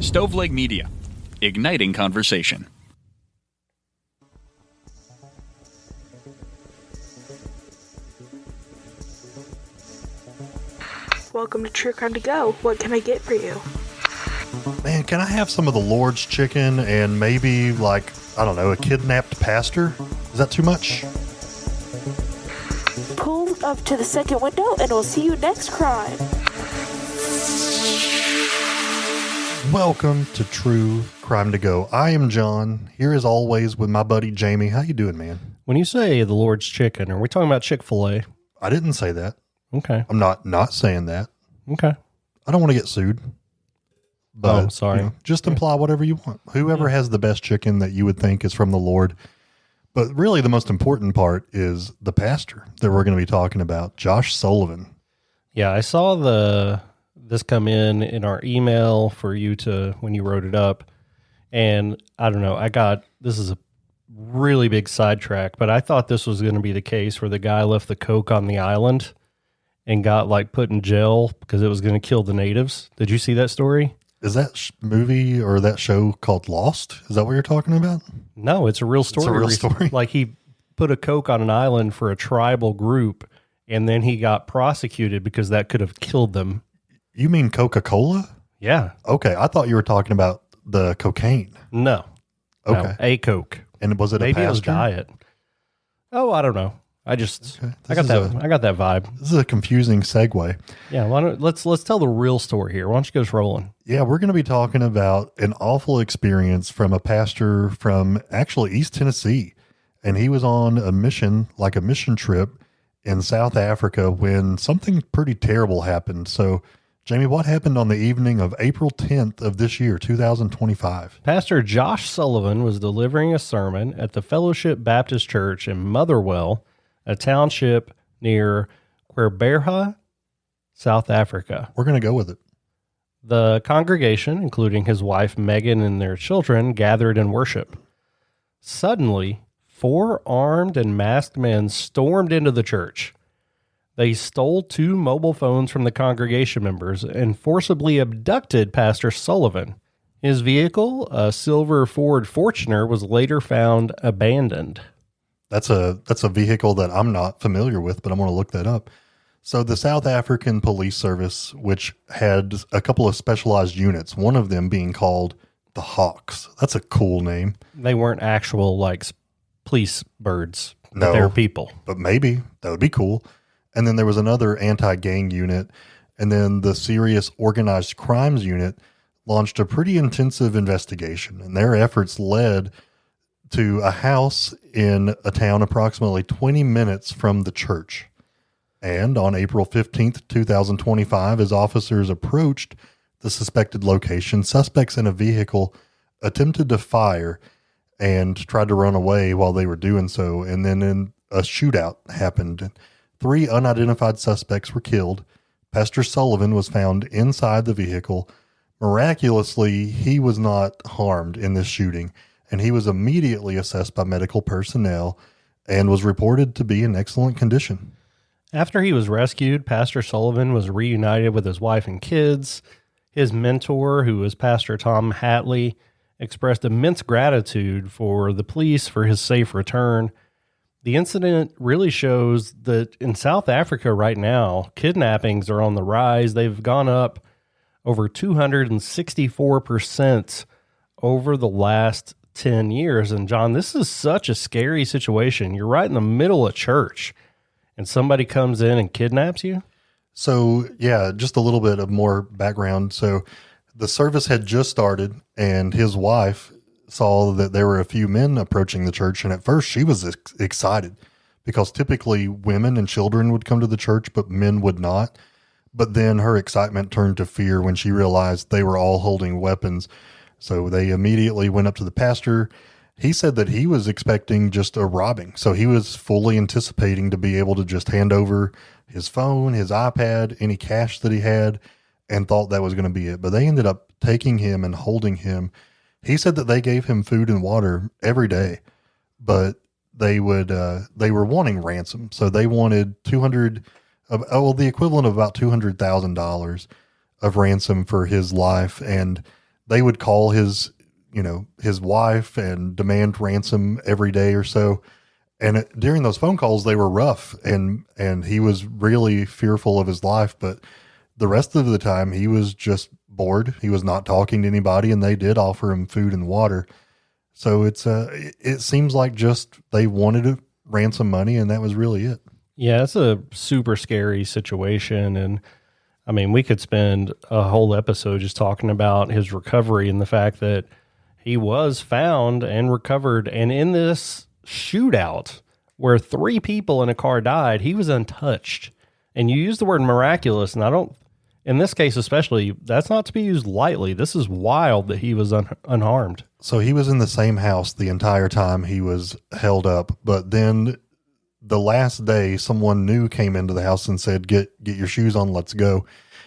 Stoveleg Media, igniting conversation. Welcome to True Crime to Go. What can I get for you? Man, can I have some of the Lord's chicken and maybe, like, I don't know, a kidnapped pastor? Is that too much? Pull up to the second window and we'll see you next crime. Welcome to True Crime to Go. I am John, here as always with my buddy Jamie. How you doing, man? When you say the Lord's chicken, are we talking about Chick-fil-A? I didn't say that. Okay. I'm not saying that. Okay. I don't want to get sued. But, sorry. Just imply whatever you want. Whoever has the best chicken that you would think is from the Lord. But really the most important part is the pastor that we're going to be talking about, Josh Sullivan. Yeah, I saw this come in our email for you to, when you wrote it up. And I don't know, this is a really big sidetrack, but I thought this was going to be the case where the guy left the Coke on the island and got put in jail because it was going to kill the natives. Did you see that story? Is that movie or that show called Lost? Is that what you're talking about? No, it's a real story. It's a real story? Like he put a Coke on an island for a tribal group and then he got prosecuted because that could have killed them. You mean Coca-Cola? Yeah. Okay, I thought you were talking about the cocaine. No. Okay. No, a Coke. And was it Maybe a pastor? it was diet. Oh, I don't know. I got that vibe. This is a confusing segue. Yeah, let's tell the real story here. Why don't you get us rolling? Yeah, we're going to be talking about an awful experience from a pastor from actually East Tennessee. And he was on a mission trip in South Africa when something pretty terrible happened. So, Jamie, what happened on the evening of April 10th of this year, 2025? Pastor Josh Sullivan was delivering a sermon at the Fellowship Baptist Church in Motherwell, a township near Queberha, South Africa. We're going to go with it. The congregation, including his wife Megan and their children, gathered in worship. Suddenly, 4 armed and masked men stormed into the church. They stole 2 mobile phones from the congregation members and forcibly abducted Pastor Sullivan. His vehicle, a silver Ford Fortuner, was later found abandoned. That's a vehicle that I'm not familiar with, but I'm going to look that up. So the South African Police Service, which had a couple of specialized units, one of them being called the Hawks. That's a cool name. They weren't actual police birds. No, they were people. But maybe that would be cool. And then there was another anti-gang unit. And then the Serious Organized Crimes Unit launched a pretty intensive investigation. And their efforts led to a house in a town approximately 20 minutes from the church. And on April 15th, 2025, as officers approached the suspected location, suspects in a vehicle attempted to fire and tried to run away while they were doing so. And then a shootout happened. 3 unidentified suspects were killed. Pastor Sullivan was found inside the vehicle. Miraculously, he was not harmed in this shooting, and he was immediately assessed by medical personnel and was reported to be in excellent condition. After he was rescued, Pastor Sullivan was reunited with his wife and kids. His mentor, who was Pastor Tom Hatley, expressed immense gratitude for the police for his safe return. The incident really shows that in South Africa right now, kidnappings are on the rise. They've gone up over 264% over the last 10 years. And John, this is such a scary situation. You're right in the middle of church and somebody comes in and kidnaps you. So yeah, just a little bit of more background. So the service had just started and his wife saw that there were a few men approaching the church. And at first she was excited because typically women and children would come to the church, but men would not. But then her excitement turned to fear when she realized they were all holding weapons. So they immediately went up to the pastor. He said that he was expecting just a robbing. So he was fully anticipating to be able to just hand over his phone, his iPad, any cash that he had, and thought that was going to be it. But they ended up taking him and holding him. He said that they gave him food and water every day, but they were wanting ransom. So they wanted the equivalent of about $200,000 of ransom for his life. And they would call his wife and demand ransom every day or so. And during those phone calls, they were rough, and he was really fearful of his life. But the rest of the time, he was just bored. He was not talking to anybody, and they did offer him food and water. So it seems like just they wanted to ransom money, and that was really it. Yeah, it's a super scary situation. And I mean, we could spend a whole episode just talking about his recovery and the fact that he was found and recovered. And in this shootout where 3 people in a car died, he was untouched. And you use the word miraculous, and in this case especially, that's not to be used lightly. This is wild that he was unharmed. So he was in the same house the entire time he was held up, but then the last day someone new came into the house and said, get your shoes on, let's go.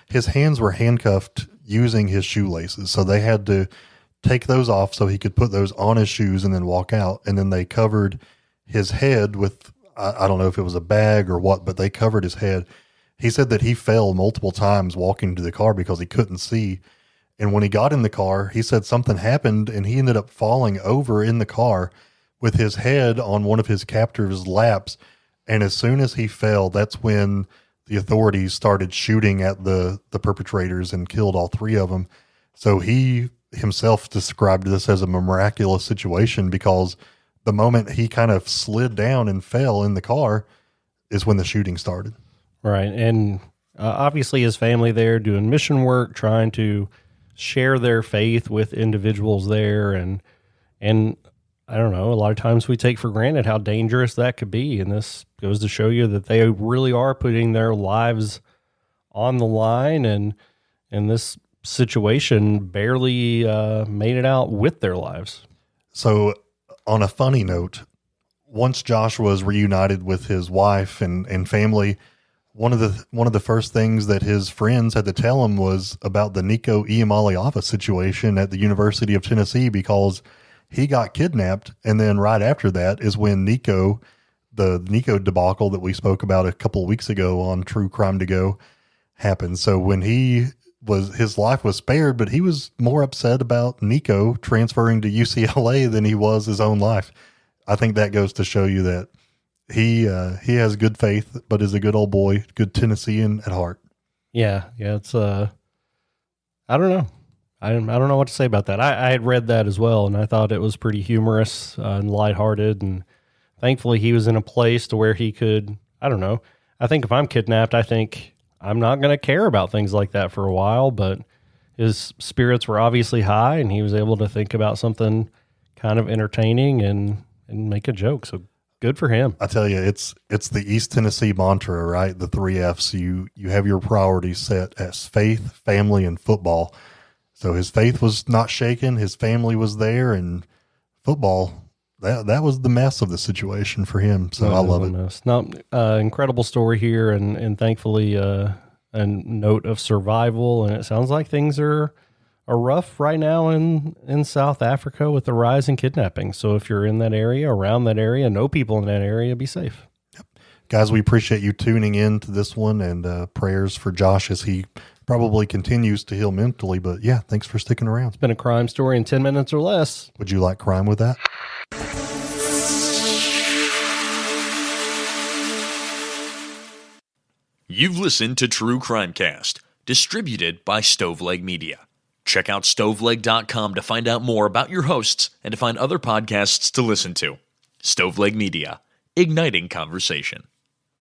His hands were handcuffed using his shoelaces, so they had to take those off so he could put those on his shoes and then walk out. And then they covered his head with, I don't know if it was a bag or what, but they covered his head. He said that he fell multiple times walking to the car because he couldn't see. And when he got in the car, he said something happened and he ended up falling over in the car with his head on one of his captors' laps. And as soon as he fell, that's when the authorities started shooting at the perpetrators and killed all 3 of them. So he himself described this as a miraculous situation because the moment he kind of slid down and fell in the car is when the shooting started. Right. And obviously his family there doing mission work, trying to share their faith with individuals there. And I don't know, a lot of times we take for granted how dangerous that could be. And this goes to show you that they really are putting their lives on the line. And this situation barely made it out with their lives. So on a funny note, once Josh was reunited with his wife and family, one of the first things that his friends had to tell him was about the Nico Iamaleava situation at the University of Tennessee, because he got kidnapped. And then right after that is when the Nico debacle that we spoke about a couple of weeks ago on True Crime to Go happened. So when his life was spared, but he was more upset about Nico transferring to UCLA than he was his own life. I think that goes to show you that he has good faith, but is a good old boy, good Tennessean at heart. Yeah. It's I don't know. I don't know what to say about that. I had read that as well, and I thought it was pretty humorous and lighthearted. And thankfully, he was in a place to where he could. I don't know. I think if I'm kidnapped, I think I'm not going to care about things like that for a while. But his spirits were obviously high, and he was able to think about something kind of entertaining and make a joke. So good for him. I tell you, it's the East Tennessee mantra, right? The 3 F's. You have your priorities set as faith, family, and football. So his faith was not shaken. His family was there, and football, that was the mess of the situation for him. So I love it. Now, incredible story here, and thankfully a note of survival. And it sounds like things are rough right now in South Africa with the rise in kidnapping. So if you're in that area, around that area, know people in that area, be safe. Yep. Guys, we appreciate you tuning in to this one, and prayers for Josh as he probably continues to heal mentally. But yeah, thanks for sticking around. It's been a crime story in 10 minutes or less. Would you like crime with that? You've listened to True Crimecast, distributed by Stoveleg Media. Check out stoveleg.com to find out more about your hosts and to find other podcasts to listen to. Stoveleg Media, igniting conversation.